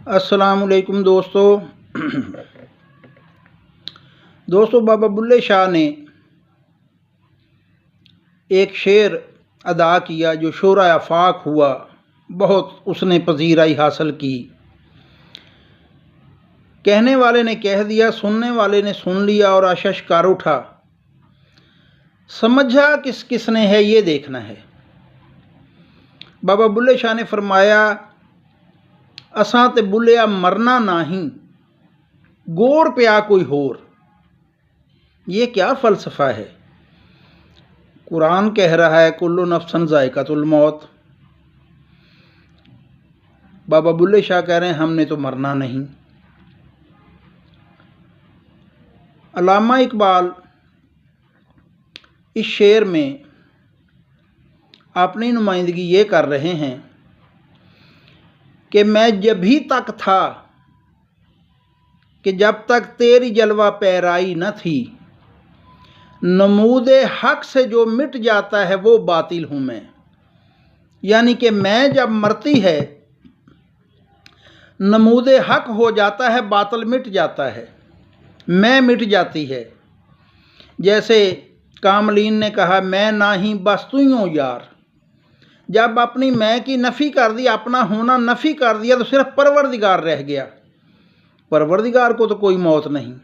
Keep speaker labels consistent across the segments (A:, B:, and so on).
A: السلام علیکم دوستو بابا بلے شاہ نے ایک شعر ادا کیا جو شورۂ آفاق ہوا، بہت اس نے پذیرائی حاصل کی۔ کہنے والے نے کہہ دیا، سننے والے نے سن لیا اور آشش کر اٹھا، سمجھا کس کس نے ہے یہ دیکھنا ہے۔ بابا بلے شاہ نے فرمایا، اساں تے بلیا مرنا نہیں، گور پیا کوئی ہور۔ یہ کیا فلسفہ ہے؟ قرآن کہہ رہا ہے کل نفس ذائقۃ الموت۔ بابا بلے شاہ کہہ رہے ہیں ہم نے تو مرنا نہیں۔ علامہ اقبال اس شعر میں اپنی نمائندگی یہ کر رہے ہیں کہ میں جبھی تک تھا کہ جب تک تیری جلوہ پیرائی نہ تھی، نمود حق سے جو مٹ جاتا ہے وہ باطل ہوں میں۔ یعنی کہ میں جب مرتی ہے نمود حق ہو جاتا ہے، باطل مٹ جاتا ہے، میں مٹ جاتی ہے۔ جیسے کاملین نے کہا، میں نہ ہی بس تو ہوں یار۔ جب اپنی میں کی نفی کر دی، اپنا ہونا نفی کر دیا تو صرف پروردگار رہ گیا۔ پروردگار کو تو کوئی موت نہیں۔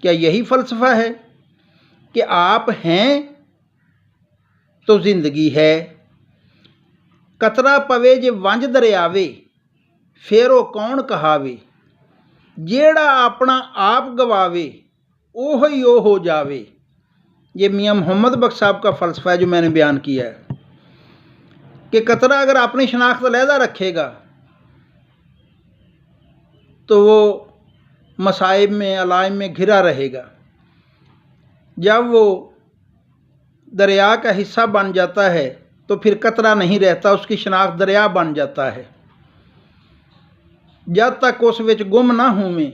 A: کیا یہی فلسفہ ہے کہ آپ ہیں تو زندگی ہے؟ قطرہ پوے جے ونج دریاوے، پھیرو کون کہاوے، جیڑا اپنا آپ گواوے اوہی او ہو جاوے۔ یہ میاں محمد بخش صاحب کا فلسفہ ہے جو میں نے بیان کیا ہے کہ قطرہ اگر اپنی شناخت علیحدہ رکھے گا تو وہ مصائب میں علائم میں گھرا رہے گا۔ جب وہ دریا کا حصہ بن جاتا ہے تو پھر قطرہ نہیں رہتا، اس کی شناخت دریا بن جاتا ہے۔ جب تک اس وچ گم نہ ہوویں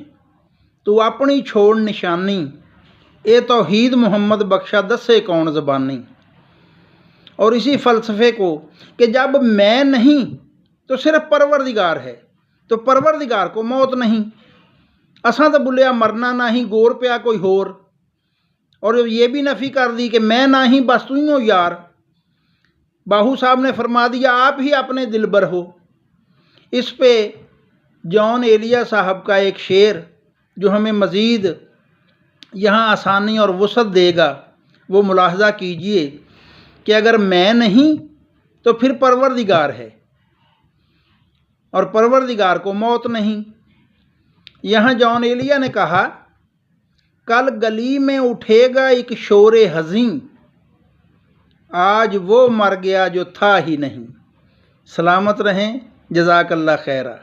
A: تو اپنی چھوڑ نشانی، اے توحید محمد بخشا دسے کون زبانی۔ اور اسی فلسفے کو کہ جب میں نہیں تو صرف پروردگار ہے، تو پروردگار کو موت نہیں۔ اساں تو بلیا مرنا نہیں، گور پیا کوئی ہور۔ اور یہ بھی نفی کر دی کہ میں نہ ہی بس تو ہوں یار۔ باہو صاحب نے فرما دیا آپ ہی اپنے دلبر ہو۔ اس پہ جان ایلیا صاحب کا ایک شعر جو ہمیں مزید یہاں آسانی اور وسعت دے گا، وہ ملاحظہ کیجئے کہ اگر میں نہیں تو پھر پروردگار ہے، اور پروردگار کو موت نہیں۔ یہاں جان ایلیا نے کہا، کل گلی میں اٹھے گا ایک شور حزیں، آج وہ مر گیا جو تھا ہی نہیں۔ سلامت رہیں، جزاک اللہ خیرہ۔